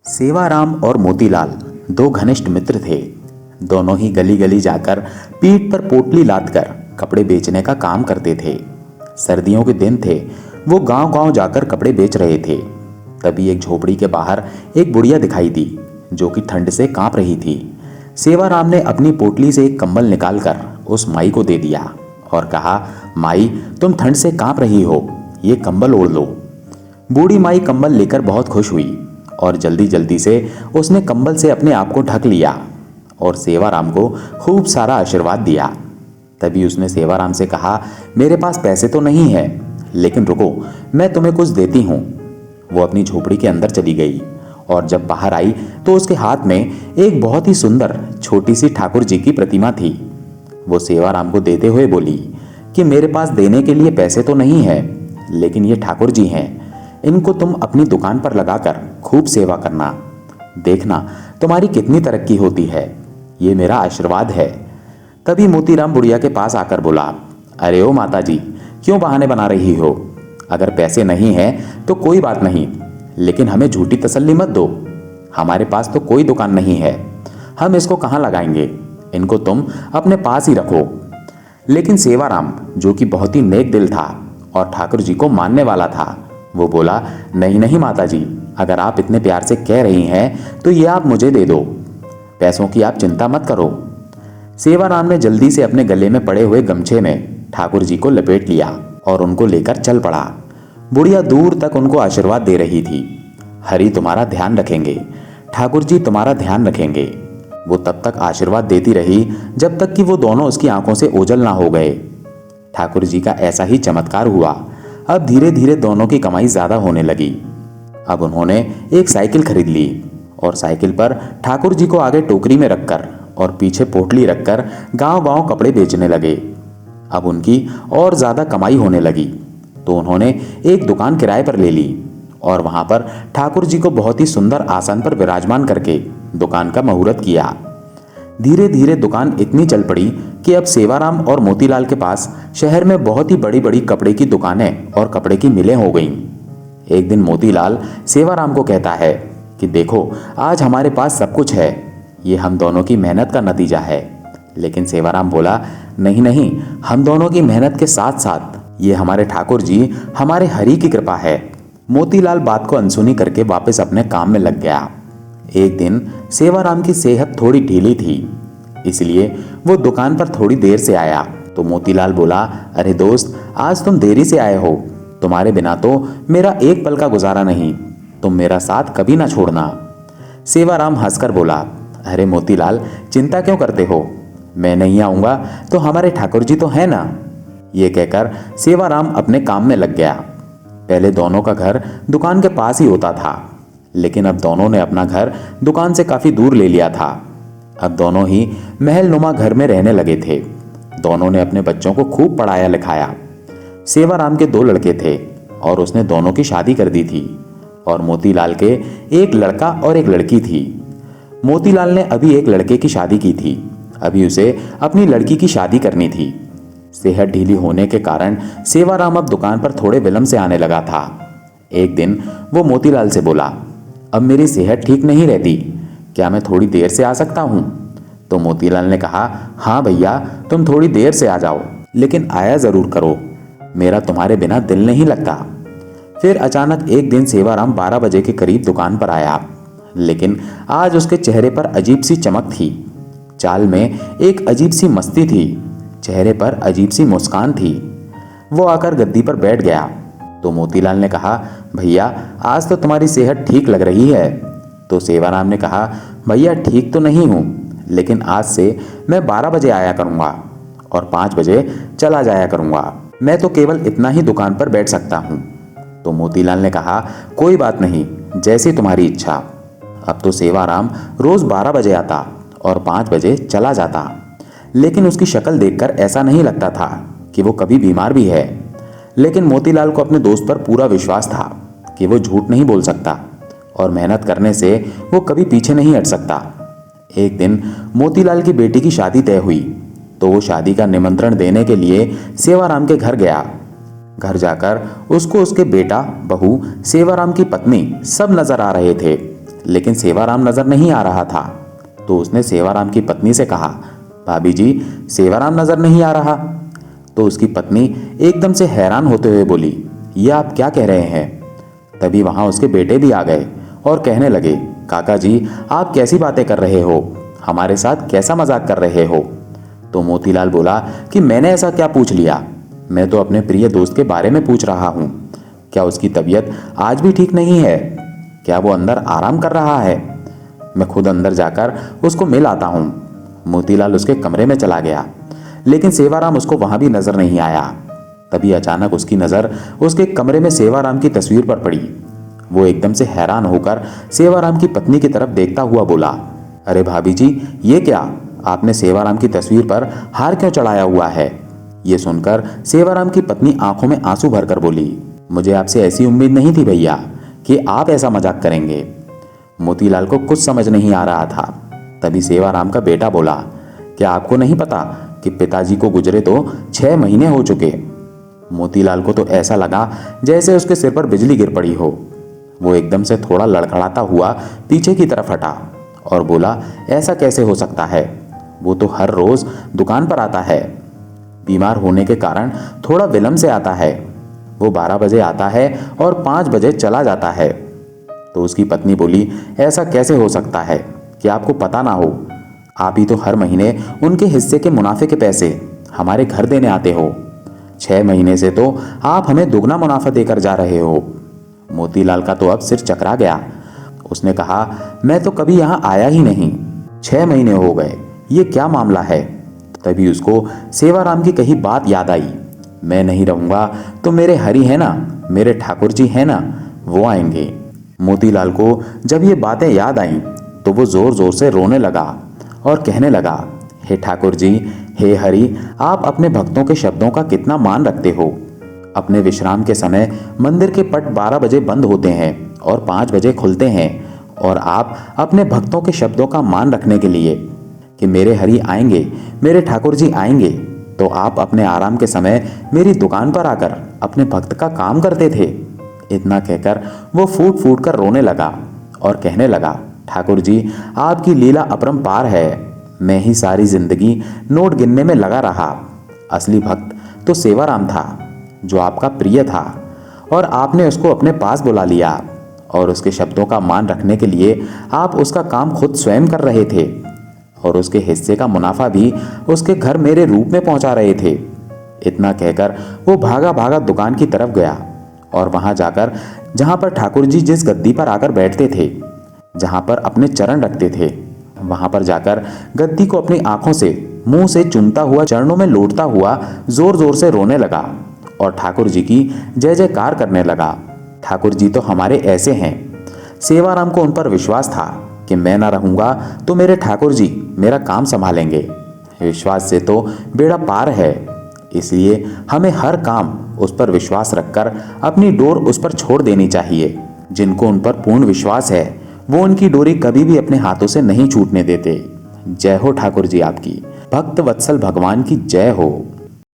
सेवाराम और मोतीलाल दो घनिष्ठ मित्र थे। दोनों ही गली गली जाकर पीठ पर पोटली लादकर कपड़े बेचने का काम करते थे। सर्दियों के दिन थे, वो गांव गांव जाकर कपड़े बेच रहे थे। तभी एक झोपड़ी के बाहर एक बुढ़िया दिखाई दी जो कि ठंड से कांप रही थी। सेवाराम ने अपनी पोटली से एक कंबल निकालकर उस माई को दे दिया और कहा, माई तुम ठंड से कांप रही हो, ये कंबल ओढ़ लो। बूढ़ी माई कंबल लेकर बहुत खुश हुई और जल्दी जल्दी से उसने कंबल से अपने आप को ढक लिया और सेवाराम को खूब सारा आशीर्वाद दिया। तभी उसने सेवाराम से कहा, मेरे पास पैसे तो नहीं है, लेकिन रुको, मैं तुम्हें कुछ देती हूँ। वो अपनी झोपड़ी के अंदर चली गई और जब बाहर आई तो उसके हाथ में एक बहुत ही सुंदर छोटी सी ठाकुर जी की प्रतिमा थी। वो सेवाराम को देते हुए बोली कि मेरे पास देने के लिए पैसे तो नहीं है, लेकिन ये ठाकुर जी हैं, इनको तुम अपनी दुकान पर लगाकर खूब सेवा करना, देखना तुम्हारी कितनी तरक्की होती है, ये मेरा आशीर्वाद है। तभी मोतीराम बुढ़िया के पास आकर बोला, अरे ओ माता जी, क्यों बहाने बना रही हो? अगर पैसे नहीं हैं तो कोई बात नहीं, लेकिन हमें झूठी तसल्ली मत दो। हमारे पास तो कोई दुकान नहीं है, हम इसको कहाँ लगाएंगे, इनको तुम अपने पास ही रखो। लेकिन सेवाराम, जो कि बहुत ही नेक दिल था और ठाकुर जी को मानने वाला था, वो बोला, नहीं नहीं माता जी, अगर आप इतने प्यार से कह रही हैं तो ये आप मुझे दे दो, पैसों की आप चिंता मत करो। सेवाराम ने जल्दी से अपने गले में पड़े हुए गमछे में ठाकुर जी को लपेट लिया और उनको लेकर चल पड़ा। बुढ़िया दूर तक उनको आशीर्वाद दे रही थी, हरि तुम्हारा ध्यान रखेंगे, ठाकुर जी तुम्हारा ध्यान रखेंगे। वो तब तक आशीर्वाद देती रही जब तक कि वो दोनों उसकी आंखों से ओझल ना हो गए। ठाकुर जी का ऐसा ही चमत्कार हुआ। अब धीरे धीरे दोनों की कमाई ज्यादा होने लगी। अब उन्होंने एक साइकिल खरीद ली और साइकिल पर ठाकुर जी को आगे टोकरी में रखकर और पीछे पोटली रखकर गांव गांव कपड़े बेचने लगे। अब उनकी और ज्यादा कमाई होने लगी तो उन्होंने एक दुकान किराए पर ले ली और वहां पर ठाकुर जी को बहुत ही सुंदर आसन पर विराजमान करके दुकान का मुहूर्त किया। धीरे धीरे दुकान इतनी चल पड़ी कि अब सेवाराम और मोतीलाल के पास शहर में बहुत ही बड़ी बड़ी कपड़े की दुकानें और कपड़े की मिलें हो गईं। एक दिन मोतीलाल सेवाराम को कहता है कि देखो, आज हमारे पास सब कुछ है, ये हम दोनों की मेहनत का नतीजा है। लेकिन सेवाराम बोला, नहीं नहीं, हम दोनों की मेहनत के साथ साथ ये हमारे ठाकुर जी, हमारे हरि की कृपा है। मोतीलाल बात को अनसुनी करके वापस अपने काम में लग गया। एक दिन सेवाराम की सेहत थोड़ी ढीली थी, इसलिए वो दुकान पर थोड़ी देर से आया तो मोतीलाल बोला, अरे दोस्त, आज तुम देरी से आए हो, तुम्हारे बिना तो मेरा एक पल का गुजारा नहीं, तुम मेरा साथ कभी ना छोड़ना। सेवाराम हंसकर बोला, अरे मोतीलाल, चिंता क्यों करते हो, मैं नहीं आऊंगा तो हमारे ठाकुर जी तो है ना। ये कहकर सेवाराम अपने काम में लग गया। पहले दोनों का घर दुकान के पास ही होता था, लेकिन अब दोनों ने अपना घर दुकान से काफी दूर ले लिया था। अब दोनों ही महल नुमा घर में रहने लगे थे। दोनों ने अपने बच्चों को खूब पढ़ाया लिखाया। सेवाराम के 2 लड़के थे और उसने दोनों की शादी कर दी थी और मोतीलाल के एक लड़का और एक लड़की थी। मोतीलाल ने अभी एक लड़के की शादी की थी, अभी उसे अपनी लड़की की शादी करनी थी। सेहत ढीली होने के कारण सेवाराम अब दुकान पर थोड़े विलंब से आने लगा था। एक दिन वो मोतीलाल से बोला, अब मेरी सेहत ठीक नहीं रहती, क्या मैं थोड़ी देर से आ सकता हूँ? तो मोतीलाल ने कहा, हाँ भैया, तुम थोड़ी देर से आ जाओ, लेकिन आया जरूर करो, मेरा तुम्हारे बिना दिल नहीं लगता। फिर अचानक एक दिन सेवाराम 12 बजे के करीब दुकान पर आया, लेकिन आज उसके चेहरे पर अजीब सी चमक थी, चाल में एक अजीब सी मस्ती थी, चेहरे पर अजीब सी मुस्कान थी। वो आकर गद्दी पर बैठ गया तो मोतीलाल ने कहा, भैया, आज तो तुम्हारी सेहत ठीक लग रही है। तो सेवाराम ने कहा, भैया ठीक तो नहीं हूँ, लेकिन आज से मैं 12 बजे आया करूँगा और 5 बजे चला जाया करूँगा, मैं तो केवल इतना ही दुकान पर बैठ सकता हूँ। तो मोतीलाल ने कहा, कोई बात नहीं, जैसी तुम्हारी इच्छा। अब तो सेवाराम रोज 12 बजे आता और 5 बजे चला जाता, लेकिन उसकी शक्ल देखकर ऐसा नहीं लगता था कि वो कभी बीमार भी है। लेकिन मोतीलाल को अपने दोस्त पर पूरा विश्वास था कि वो झूठ नहीं बोल सकता और मेहनत करने से वो कभी पीछे नहीं हट सकता। एक दिन मोतीलाल की बेटी की शादी तय हुई तो वो शादी का निमंत्रण देने के लिए सेवाराम के घर गया। घर जाकर उसको उसके बेटा, बहू, सेवाराम की पत्नी सब नजर आ रहे थे, लेकिन सेवाराम नजर नहीं आ रहा था। तो उसने सेवाराम की पत्नी से कहा, भाभी जी, सेवाराम नजर नहीं आ रहा। तो उसकी पत्नी एकदम से हैरान होते हुए बोली, ये आप क्या कह रहे हैं? तभी वहां उसके बेटे भी आ गए और कहने लगे, काका जी, आप कैसी बातें कर रहे हो? हमारे साथ कैसा मजाक कर रहे हो? तो मोतीलाल बोला कि मैंने ऐसा क्या पूछ लिया? मैं तो अपने प्रिय दोस्त के बारे में पूछ रहा हूँ। क्या उसकी तबीयत आज भी ठीक नहीं है? क्या वो अंदर आराम कर रहा है? मैं खुद अंदर जाकर उसको मिल आता हूँ। मोतीलाल उसके कमरे में चला गया, लेकिन सेवाराम उसको वहां भी नजर नहीं आया। तभी अचानक उसकी नजर उसके कमरे में सेवाराम की तस्वीर पर पड़ी। वो एकदम से हैरान होकर सेवाराम की पत्नी की तरफ देखता हुआ बोला, अरे भाभी जी, ये क्या? आपने सेवाराम की तस्वीर पर हार क्यों चढ़ाया हुआ है? ये सुनकर सेवाराम की पत्नी आंखों में आंसू भरकर बोली, मुझे आपसे ऐसी उम्मीद नहीं थी भैया कि आप ऐसा मजाक करेंगे। मोतीलाल को कुछ समझ नहीं आ रहा था। तभी सेवाराम का बेटा बोला, क्या आपको नहीं पता कि पिताजी को गुजरे तो 6 महीने हो चुके? मोतीलाल को तो ऐसा लगा जैसे उसके सिर पर बिजली गिर पड़ी हो। वो एकदम से थोड़ा लड़खड़ाता हुआ पीछे की तरफ हटा और बोला, ऐसा कैसे हो सकता है? वो तो हर रोज दुकान पर आता है। बीमार होने के कारण थोड़ा विलंब से आता है। वो 12 बजे आता है और 5 बजे चला जाता है। तो उसकी पत्नी बोली, ऐसा कैसे हो सकता है कि आपको पता ना हो? आप ही तो हर महीने उनके हिस्से के मुनाफे के पैसे हमारे घर देने आते हो। 6 महीने से तो आप हमें दुगना मुनाफा देकर जा रहे हो। मोतीलाल का तो अब सिर चकरा गया। उसने कहा, मैं तो कभी यहाँ आया ही नहीं। 6 महीने हो गए, ये क्या मामला है? तभी उसको सेवाराम की कही बात याद आई, मैं नहीं रहूंगा तो मेरे हरि है ना, मेरे ठाकुर जी है ना, वो आएंगे। मोतीलाल को जब ये बातें याद आईं तो वो जोर जोर से रोने लगा और कहने लगा, हे ठाकुर जी, हे हरि, आप अपने भक्तों के शब्दों का कितना मान रखते हो। अपने विश्राम के समय मंदिर के पट 12 बजे बंद होते हैं और 5 बजे खुलते हैं, और आप अपने भक्तों के शब्दों का मान रखने के लिए कि मेरे हरि आएंगे, मेरे ठाकुर जी आएंगे, तो आप अपने आराम के समय मेरी दुकान पर आकर अपने भक्त का काम करते थे। इतना कहकर वो फूट फूट कर रोने लगा और कहने लगा, ठाकुर जी, आपकी लीला अपरंपार है। मैं ही सारी जिंदगी नोट गिनने में लगा रहा। असली भक्त तो सेवाराम था, जो आपका प्रिय था, और आपने उसको अपने पास बुला लिया और उसके शब्दों का मान रखने के लिए आप उसका काम खुद स्वयं कर रहे थे और उसके हिस्से का मुनाफा भी उसके घर मेरे रूप में पहुंचा रहे थे। इतना कहकर वो भागा भागा दुकान की तरफ गया और वहां जाकर जहां पर ठाकुर जी जिस गद्दी पर आकर बैठते थे, जहां पर अपने चरण रखते थे, वहां पर जाकर गद्दी को अपनी आंखों से मुंह से चूमता हुआ चरणों में लौटता हुआ जोर जोर से रोने लगा और ठाकुर जी की जय जयकार करने लगा। ठाकुर जी तो हमारे ऐसे हैं। सेवाराम को उन पर विश्वास था कि मैं ना रहूंगा तो मेरे ठाकुर जी मेरा काम संभालेंगे। विश्वास से तो बेड़ा पार है, इसलिए हमें हर काम उस पर विश्वास रखकर अपनी डोर उस पर छोड़ देनी चाहिए। जिनको उन पर पूर्ण विश्वास है वो उनकी डोरी कभी भी अपने हाथों से नहीं छूटने देते। जय हो ठाकुर जी आपकी। भक्त वत्सल भगवान की जय हो।